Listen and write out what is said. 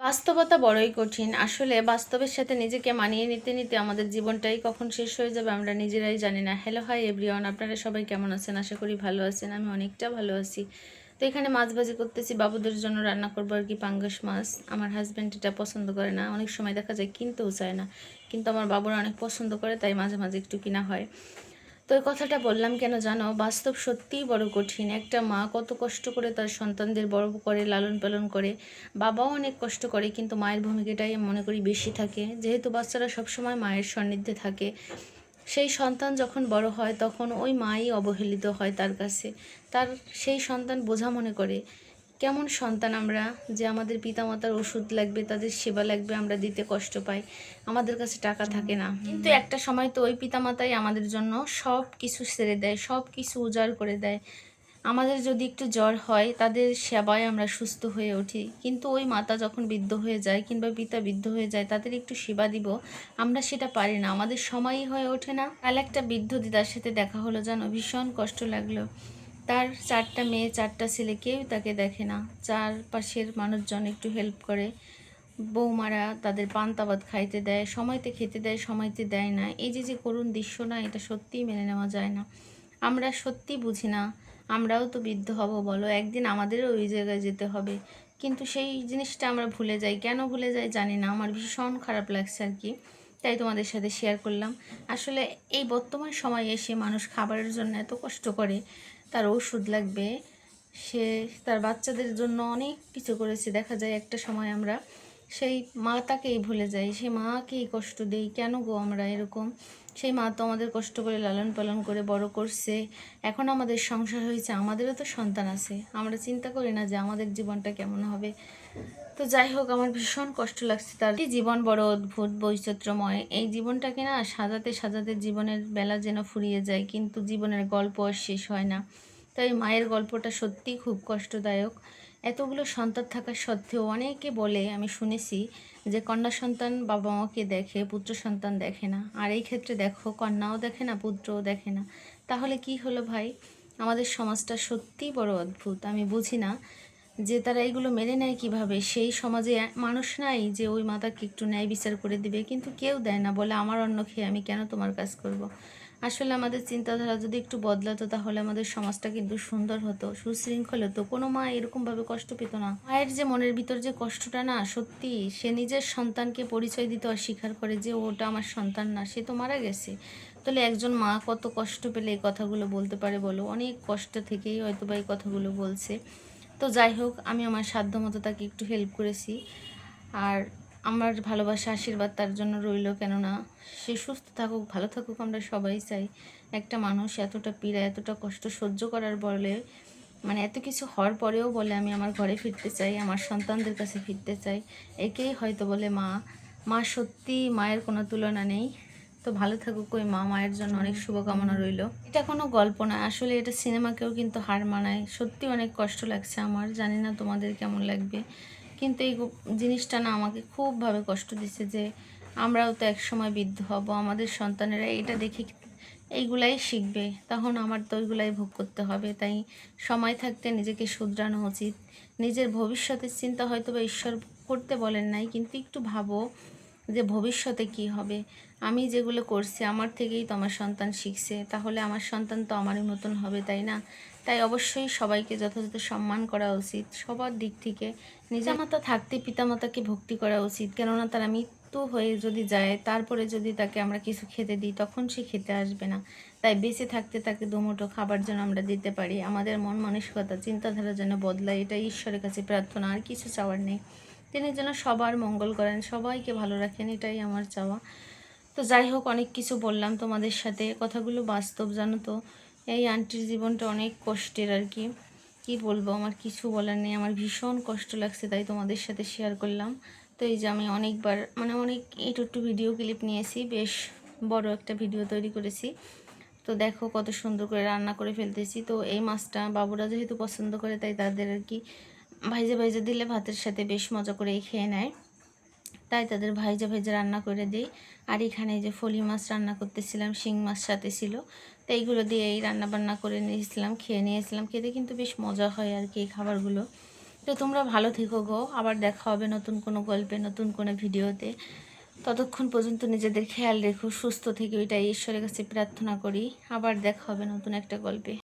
বাস্তবতা বড়ই কঠিন। আসলে বাস্তবের সাথে নিজেকে মানিয়ে নিতে নিতে আমাদের জীবনটাই কখন শেষ হয়ে যাবে আমরা নিজেরাই জানি না। হ্যালো, হাই এভরিওয়ান, আপনারা সবাই কেমন আছেন? আশা করি ভালো আছেন। আমি অনেকটা ভালো আছি। তো এখানে মাছ ভাজি করতেছি, বাবুদের জন্য রান্না করবো আর কি পাঙ্গাস মাছ। আমার হাজব্যান্ড এটা পছন্দ করে না, অনেক সময় দেখা যায় কিনতেও চায় না, কিন্তু আমার বাবুরা অনেক পছন্দ করে, তাই মাঝে মাঝে একটু কিনা হয়। তো এই কথাটা বললাম কেন জানো? বাস্তব সত্যিই বড় কঠিন। একটা মা কত কষ্ট করে তার সন্তানদের বড় করে লালন পালন করে, বাবাও অনেক কষ্ট করে, কিন্তু মায়ের ভূমিকাটাই আমি মনে করি বেশি থাকে। যেহেতু বাচ্চারা সবসময় মায়ের সান্নিধ্যে থাকে, সেই সন্তান যখন বড় হয় তখন ওই মাই অবহেলিত হয় তার কাছে। তার সেই সন্তান বোঝা মনে করে। কেমন সন্তান আমরা, যে আমাদের পিতামাতার ওষুধ লাগবে, তাদের সেবা লাগবে, আমরা দিতে কষ্ট পাই, আমাদের কাছে টাকা থাকে না, কিন্তু একটা সময় তো ওই পিতামাতাই আমাদের জন্য সব কিছু ছেড়ে দেয়, সব কিছু উজাড় করে দেয়। আমাদের যদি একটু জ্বর হয়, তাদের সেবায় আমরা সুস্থ হয়ে উঠি, কিন্তু ওই মাতা যখন বৃদ্ধ হয়ে যায় কিংবা পিতা বৃদ্ধ হয়ে যায়, তাদের একটু সেবা দিব আমরা সেটা পারি না, আমাদের সময়ই হয়ে ওঠে না। কাল একটা বৃদ্ধ দিদার সাথে দেখা হলো, জানো, ভীষণ কষ্ট লাগলো। তার 4টা মেয়ে 4টা ছেলে, কেউ তাকে দেখে না। চারপাশের মানুষজন একটু হেল্প করে, বৌমারা তাদের পান্তা ভাত খাইতে দেয়, সময়তে খেতে দেয়, সময়তে দেয় না। এই যে যে করুণ দৃশ্য, না, এটা সত্যিই মেনে নেওয়া যায় না। আমরা সত্যি বুঝি না, আমরাও তো বৃদ্ধ হব বলো, একদিন আমাদেরও ওই জায়গায় যেতে হবে, কিন্তু সেই জিনিসটা আমরা ভুলে যাই। কেন ভুলে যাই জানি না, আমার ভীষণ খারাপ লাগছে আর কি, তাই তোমাদের সাথে শেয়ার করলাম। আসলে এই বর্তমান সময়ে এসে মানুষ খাবারের জন্য এত কষ্ট করে, তার ওষুধ লাগবে, সে তার বাচ্চাদের জন্য অনেক কিছু করেছে। দেখা যায় একটা সময় আমরা সেই মাতাকেই ভুলে যাই, সেই মাকেই কষ্ট দেই। কেন গো আমরা এরকম? সেই মা তো আমাদের কষ্ট করে লালন পালন করে বড় করছে, এখন আমাদের সংসার হয়েছে, আমাদেরও তো সন্তান আছে, আমরা চিন্তা করি না যে আমাদের জীবনটা কেমন হবে? তো যাই হোক, আমার ভীষণ কষ্ট লাগছে। তার জীবন বড় অদ্ভুত, বৈচিত্র্যময়। এই জীবনটাকে না সাজাতে সাজাতে জীবনের বেলা যেন ফুরিয়ে যায়, কিন্তু জীবনের গল্প আর শেষ হয় না। তাই মায়ের গল্পটা সত্যিই খুব কষ্টদায়ক। এতগুলো সন্তান থাকা সত্ত্বেও অনেকে বলে, আমি শুনেছি, যে কন্যা সন্তান বাবা মাকে দেখে, পুত্র সন্তান দেখে না। আর এই ক্ষেত্রে দেখো, কন্যাও দেখে না, পুত্রও দেখে না। তাহলে কি হলো ভাই? আমাদের সমাজটা সত্যিই বড় অদ্ভুত। আমি বুঝি না যে তারা এগুলো মেনে নেয় কিভাবে। সেই সমাজে মানুষ নাই যে ওই মাতাকে একটু ন্যায় বিচার করে দিবে, কিন্তু কেউ দেয় না, বলে আমার অন্ন খেয়ে আমি কেন তোমার কাজ করব। আসলে আমাদের চিন্তাধারা যদি একটু বদলাতো, তাহলে আমাদের সমাজটা কিন্তু সুন্দর হতো, সুশৃঙ্খল হতো, কোনো মা এরকমভাবে কষ্ট পেত না। মায়ের যে মনের ভিতর যে কষ্টটা, না সত্যি, সে নিজের সন্তানকে পরিচয় দিতে অস্বীকার করে যে ওটা আমার সন্তান না, সে তো মারা গেছে। তাহলে একজন মা কত কষ্ট পেলে এই কথাগুলো বলতে পারে বলো? অনেক কষ্ট থেকেই হয়তো বা এই কথাগুলো বলছে। তো যাই হোক, আমি আমার সাধ্যমতো তাকে একটু হেল্প করেছি। আর আমার ভালোবাসা আশীর্বাদ তার জন্য রইল, কেননা সে সুস্থ থাকুক, ভালো থাকুক, আমরা সবাই চাই। একটা মানুষ এতটা পীড়া, এতটা কষ্ট সহ্য করার পরে, মানে এত কিছু হওয়ার পরেও বলে আমি আমার ঘরে ফিরতে চাই, আমার সন্তানদের কাছে ফিরতে চাই, একেই হয়তো বলে মা। মা সত্যি, মায়ের কোনো তুলনা নেই। তো ভালো থাকুক ওই মা, মায়ের জন্য অনেক শুভকামনা রইল। এটা কোনো গল্প না, আসলে এটা সিনেমাকেও কিন্তু হার মানায়। সত্যি অনেক কষ্ট লাগছে আমার, জানি না তোমাদের কেমন লাগবে, কিন্তু এই জিনিসটা না আমাকে খুবভাবে কষ্ট দিচ্ছে, যে আমরাও তো একসময় বৃদ্ধ হব, আমাদের সন্তানেরা এটা দেখে এইগুলাই শিখবে, তখন আমার তো ওইগুলাই ভোগ করতে হবে। তাই সময় থাকতে নিজেকে শুধরানো উচিত। নিজের ভবিষ্যতের চিন্তা হয়তো বা ঈশ্বর করতে বলেন নাই, কিন্তু একটু ভাবো যে ভবিষ্যতে কি হবে। আমি যেগুলো করছি আমার থেকেই তো আমার সন্তান শিখছে, তাহলে আমার সন্তান তো আমারই মতন হবে, তাই না? তাই অবশ্যই সবাইকে যথাযথ সম্মান করা উচিত সবার দিক থেকে। নিজের মাতা থাকতে পিতামাতাকে ভক্তি করা উচিত, কেননা তারা মৃত্যু হয়ে যদি যায়, তারপরে যদি তাকে আমরা কিছু খেতে দিই, তখন সে খেতে আসবে না। তাই বেঁচে থাকতে তাকে দুমুঠো খাবার যেন আমরা দিতে পারি, আমাদের মন মানসিকতা চিন্তাধারা যেন বদলায়, এটাই ঈশ্বরের কাছে প্রার্থনা, আর কিছু চাওয়ার নেই। তিনি যেন সবার মঙ্গল করেন, সবাইকে ভালো রাখেন, এটাই আমার চাওয়া। তো যাই হোক, অনেক কিছু বললাম তোমাদের সাথে, কথাগুলো বাস্তব, জানো তো। এই আন্টির জীবনটা অনেক কষ্টের আর কি, কি বলবো, আমার কিছু বলার নেই, আমার ভীষণ কষ্ট লাগছে, তাই তোমাদের সাথে শেয়ার করলাম। তো এই যে আমি অনেকবার, মানে অনেক একটু ভিডিও ক্লিপ নিয়েছি, বেশ বড় একটা ভিডিও তৈরি করেছি। তো দেখো কত সুন্দর করে রান্না করে ফেলতেছি। তো এই মাছটা বাবুরা যেহেতু পছন্দ করে, তাই তাদের আর কি ভাইজা ভাইজা দিলে ভাতের সাথে বেশ মজা করেই খেয়ে নেয়, তাই তাদের ভাইজা ভাইজা রান্না করে দিই। আর এখানে যে ফলি মাছ রান্না করতেছিলাম, শিং মাছ সাথে ছিল, তো এইগুলো দিয়ে এই রান্না বান্না করে নিয়েছিলাম, খেয়ে নিয়েছিলাম। খেতে কিন্তু বেশ মজা হয় আর কি এই খাবারগুলো। তো তোমরা ভালো থেকো গো, আবার দেখা হবে নতুন কোনো গল্পে, নতুন কোনো ভিডিওতে। ততক্ষণ পর্যন্ত নিজেদের খেয়াল রেখো, সুস্থ থেকে, এটাই ঈশ্বরের কাছে প্রার্থনা করি। আবার দেখা হবে নতুন একটা গল্পে।